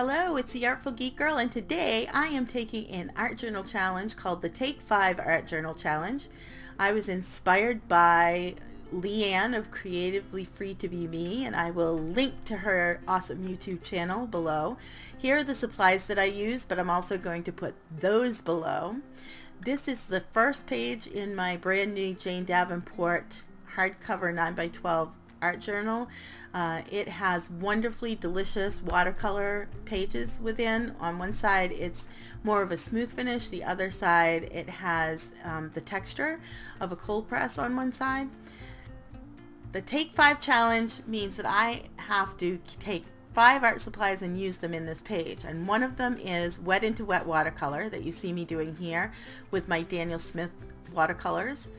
Hello, it's the Artful Geek Girl, and today I am taking an art journal challenge called the Take 5 Art Journal Challenge. I was inspired by Leanne of Creatively Free to Be Me, and I will link to her awesome YouTube channel below. Here are the supplies that I use, but I'm also going to put those below. This is the first page in my brand new Jane Davenport hardcover 9x12 art journal. It has wonderfully delicious watercolor pages within. On one side it's more of a smooth finish, the other side it has the texture of a cold press on one side. The Take 5 challenge means that I have to take 5 art supplies and use them in this page, and one of them is wet into wet watercolor that you see me doing here with my Daniel Smith watercolors.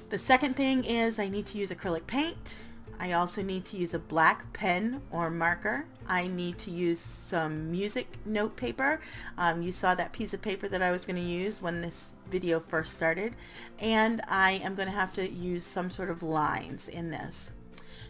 The second thing is I need to use acrylic paint. I also need to use a black pen or marker. I need to use some music note paper. You saw that piece of paper that I was going to use when this video first started. And I am going to have to use some sort of lines in this.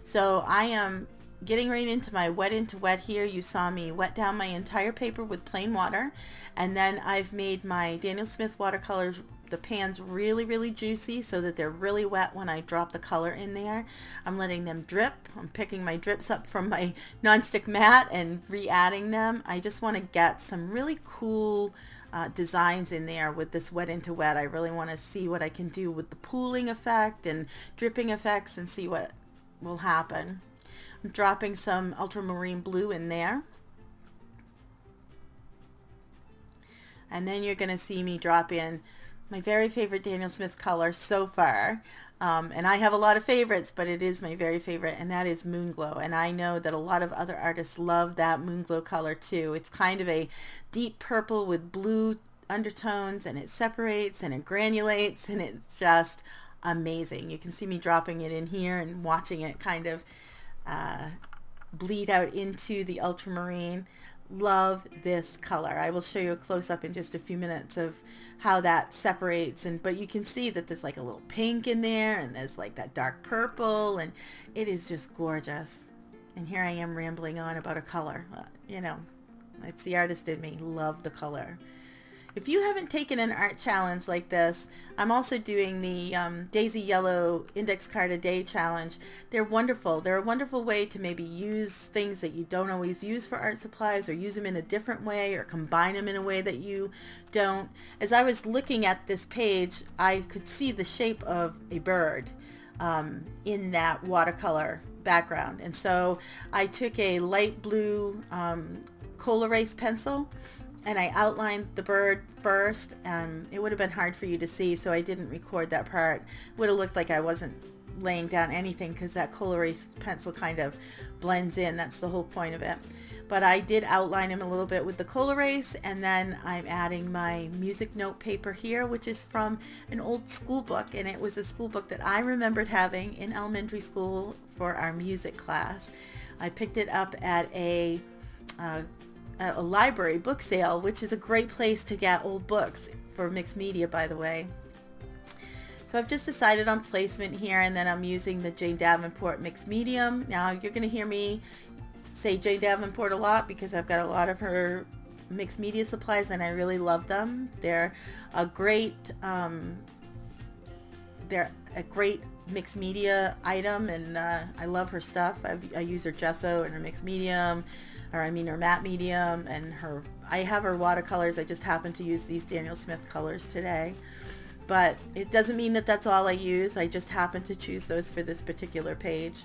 So I am getting right into my wet into wet here. You saw me wet down my entire paper with plain water, and then I've made my Daniel Smith watercolors, the pans, really juicy so that they're really wet when I drop the color in there. I'm letting them drip. I'm picking my drips up from my nonstick mat and re-adding them. I just want to get some really cool designs in there with this wet into wet. I really want to see what I can do with the pooling effect and dripping effects and see what will happen. I'm dropping some ultramarine blue in there. And then you're going to see me drop in my very favorite Daniel Smith color so far. And I have a lot of favorites, but it is my very favorite, and that is Moonglow. And I know that a lot of other artists love that Moonglow color too. It's kind of a deep purple with blue undertones, and it separates and it granulates, and it's just amazing. You can see me dropping it in here and watching it kind of bleed out into the ultramarine. Love this color. I will show you a close-up in just a few minutes of how that separates, but you can see that there's like a little pink in there, and there's like that dark purple, and it is just gorgeous. And here I am rambling on about a color. You know, it's the artist in me. Love the color. If you haven't taken an art challenge like this, I'm also doing the Daisy Yellow Index Card a Day challenge. They're wonderful. They're a wonderful way to maybe use things that you don't always use for art supplies, or use them in a different way, or combine them in a way that you don't. As I was looking at this page, I could see the shape of a bird in that watercolor background. And so I took a light blue Col-Erase pencil, and I outlined the bird first. It would have been hard for you to see, so I didn't record that part. It would have looked like I wasn't laying down anything, because that Col-Erase pencil kind of blends in. That's the whole point of it. But I did outline him a little bit with the Col-Erase, and then I'm adding my music note paper here, which is from an old school book, and it was a school book that I remembered having in elementary school for our music class. I picked it up at a library book sale, which is a great place to get old books for mixed media, by the way. So I've just decided on placement here, and then I'm using the Jane Davenport mixed medium. Now you're going to hear me say Jane Davenport a lot because I've got a lot of her mixed media supplies and I really love them. They're a great mixed media item, and I love her stuff. I use her gesso and her mixed medium, her matte medium, and I have her watercolors. I just happen to use these Daniel Smith colors today, but it doesn't mean that that's all I use. I just happen to choose those for this particular page.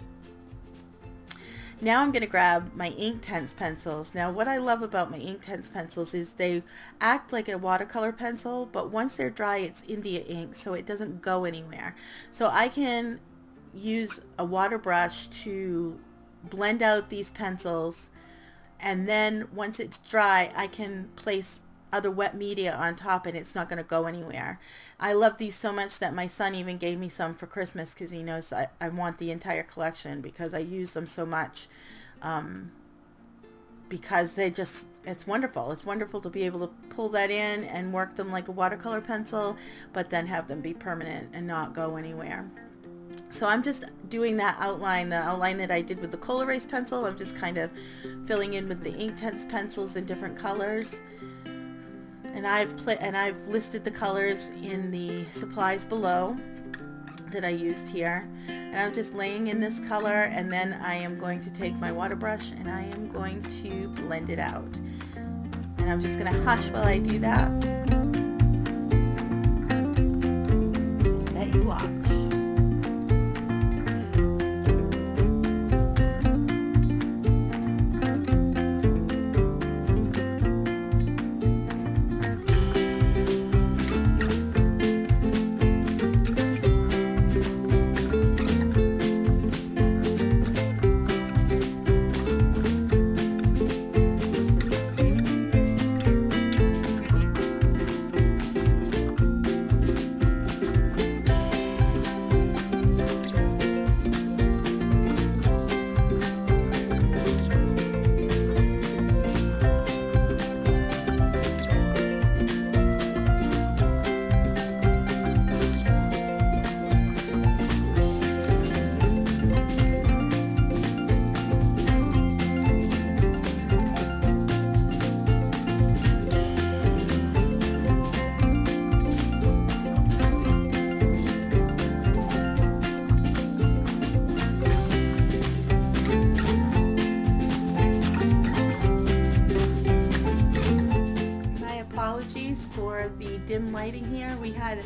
Now I'm going to grab my Inktense pencils. Now what I love about my Inktense pencils is they act like a watercolor pencil, but once they're dry it's India ink, so it doesn't go anywhere. So I can use a water brush to blend out these pencils, and then once it's dry I can place other wet media on top, and it's not going to go anywhere. I love these so much that my son even gave me some for Christmas, because he knows I want the entire collection, because I use them so much. Because it's wonderful. It's wonderful to be able to pull that in and work them like a watercolor pencil, but then have them be permanent and not go anywhere. So I'm just doing that outline, the outline that I did with the Col-Erase pencil. I'm just kind of filling in with the Inktense pencils in different colors. And I've listed the colors in the supplies below that I used here. And I'm just laying in this color, and then I am going to take my water brush and I am going to blend it out. And I'm just going to hush while I do that. And let you watch. For the dim lighting here. We had a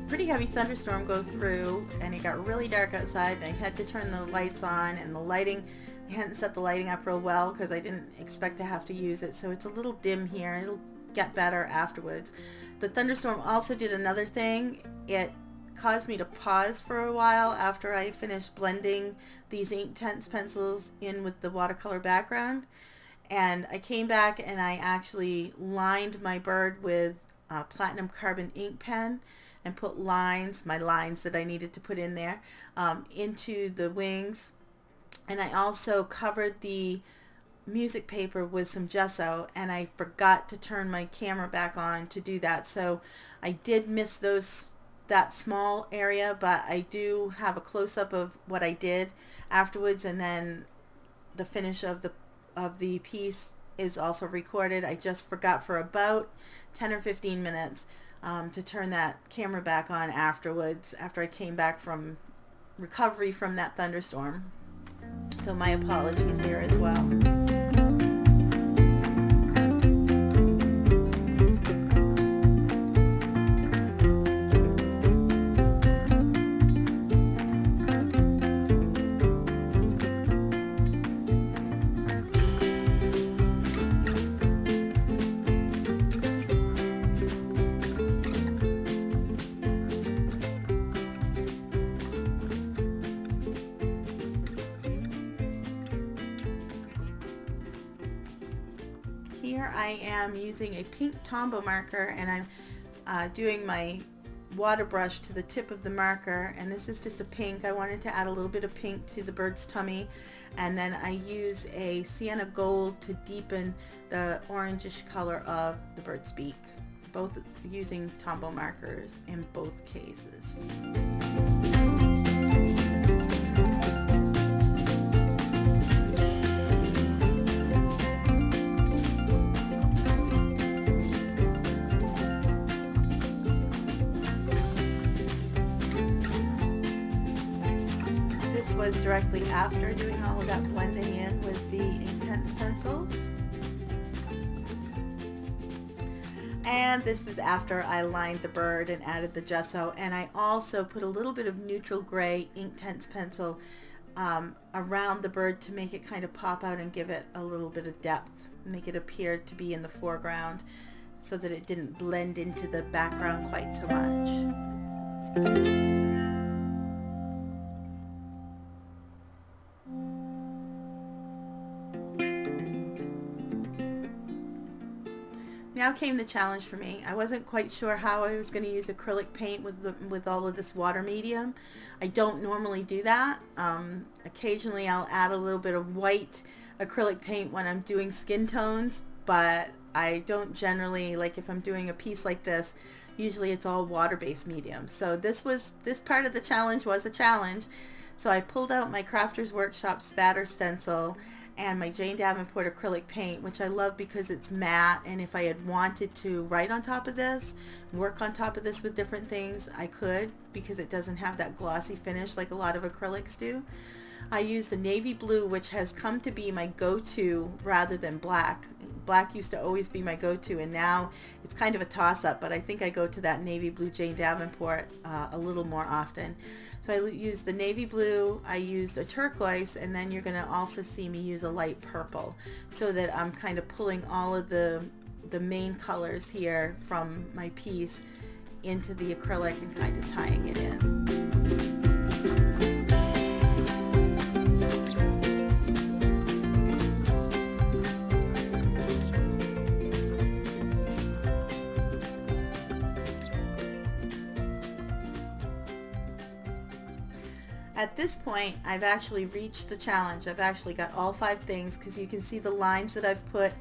pretty heavy thunderstorm go through and it got really dark outside, and I had to turn the lights on, and the lighting, I hadn't set the lighting up real well because I didn't expect to have to use it, so it's a little dim here. It'll get better afterwards. The thunderstorm also did another thing. It caused me to pause for a while after I finished blending these Inktense pencils in with the watercolor background, and I came back and I actually lined my bird with platinum carbon ink pen and put lines, my lines that I needed to put in there, into the wings. And I also covered the music paper with some gesso, and I forgot to turn my camera back on to do that. So I did miss that small area, but I do have a close-up of what I did afterwards, and then the finish of the piece is also recorded. I just forgot for about 10 or 15 minutes to turn that camera back on afterwards, after I came back from recovery from that thunderstorm. So my apologies there as well. Here I am using a pink Tombow marker, and I'm doing my water brush to the tip of the marker, and this is just a pink. I wanted to add a little bit of pink to the bird's tummy, and then I use a sienna gold to deepen the orangish color of the bird's beak, both using Tombow markers in both cases. Was directly after doing all of that blending in with the Inktense pencils, and this was after I lined the bird and added the gesso, and I also put a little bit of neutral gray Inktense pencil around the bird to make it kind of pop out and give it a little bit of depth, make it appear to be in the foreground so that it didn't blend into the background quite so much. Now came the challenge for me. I wasn't quite sure how I was going to use acrylic paint with all of this water medium. I don't normally do that. Occasionally I'll add a little bit of white acrylic paint when I'm doing skin tones, but I don't generally, like if I'm doing a piece like this, Usually it's all water-based mediums. So this part of the challenge was a challenge. So I pulled out my Crafters Workshop spatter stencil and my Jane Davenport acrylic paint, which I love because it's matte, and if I had wanted to write on top of this, work on top of this with different things, I could, because it doesn't have that glossy finish like a lot of acrylics do. I used a navy blue, which has come to be my go-to rather than black. Black used to always be my go-to, and now it's kind of a toss-up, but I think I go to that navy blue Jane Davenport a little more often. So I used the navy blue, I used a turquoise, and then you're going to also see me use a light purple, so that I'm kind of pulling all of the main colors here from my piece into the acrylic and kind of tying it in. At this point, I've actually reached the challenge. I've actually got all 5 things, because you can see the lines that I've put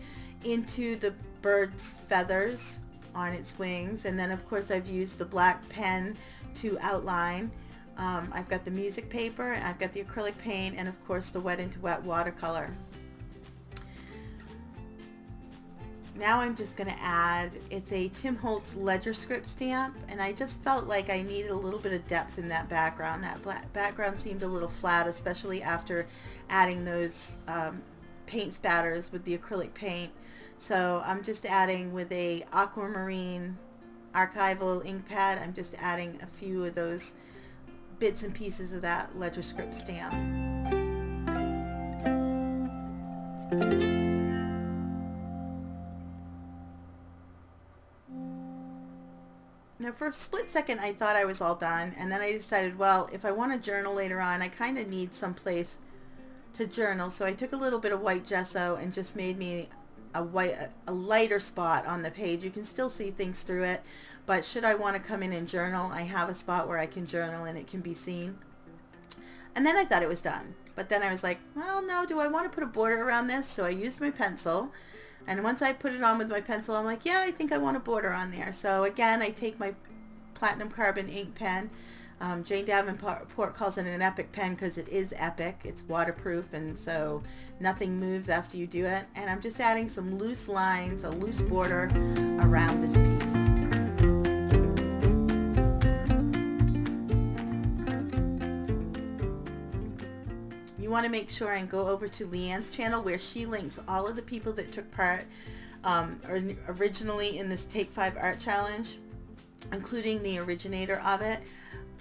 into the bird's feathers on its wings, and then of course I've used the black pen to outline. I've got the music paper, and I've got the acrylic paint, and of course the wet into wet watercolor. Now I'm just going to add, it's a Tim Holtz ledger script stamp, and I just felt like I needed a little bit of depth in that background. That background seemed a little flat, especially after adding those paint spatters with the acrylic paint. So I'm just adding with a aquamarine archival ink pad, I'm just adding a few of those bits and pieces of that ledger script stamp. Now for a split second I thought I was all done, and then I decided, well, if I want to journal later on, I kind of need some place to journal. So I took a little bit of white gesso and just made me a lighter spot on the page. You can still see things through it, but should I want to come in and journal, I have a spot where I can journal and it can be seen. And then I thought it was done, but then I was like, well, no, do I want to put a border around this? So I used my pencil. And once I put it on with my pencil, I'm like, yeah, I think I want a border on there. So again, I take my platinum carbon ink pen. Jane Davenport calls it an epic pen because it is epic. It's waterproof, and so nothing moves after you do it. And I'm just adding some loose lines, a loose border around this piece. You want to make sure and go over to Leanne's channel, where she links all of the people that took part originally in this Take 5 Art Challenge, including the originator of it.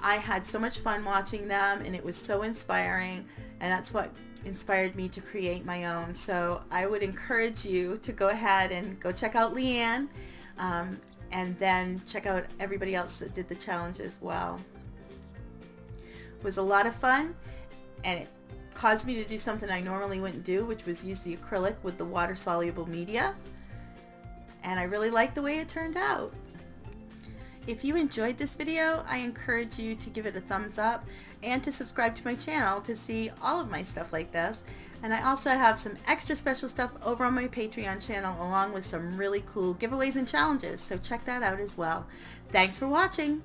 I had so much fun watching them, and it was so inspiring, and that's what inspired me to create my own. So I would encourage you to go ahead and go check out Leanne, and then check out everybody else that did the challenge as well. It was a lot of fun, and it caused me to do something I normally wouldn't do, which was use the acrylic with the water-soluble media, and I really liked the way it turned out. If you enjoyed this video, I encourage you to give it a thumbs up and to subscribe to my channel to see all of my stuff like this. And I also have some extra special stuff over on my Patreon channel, along with some really cool giveaways and challenges, so check that out as well. Thanks for watching!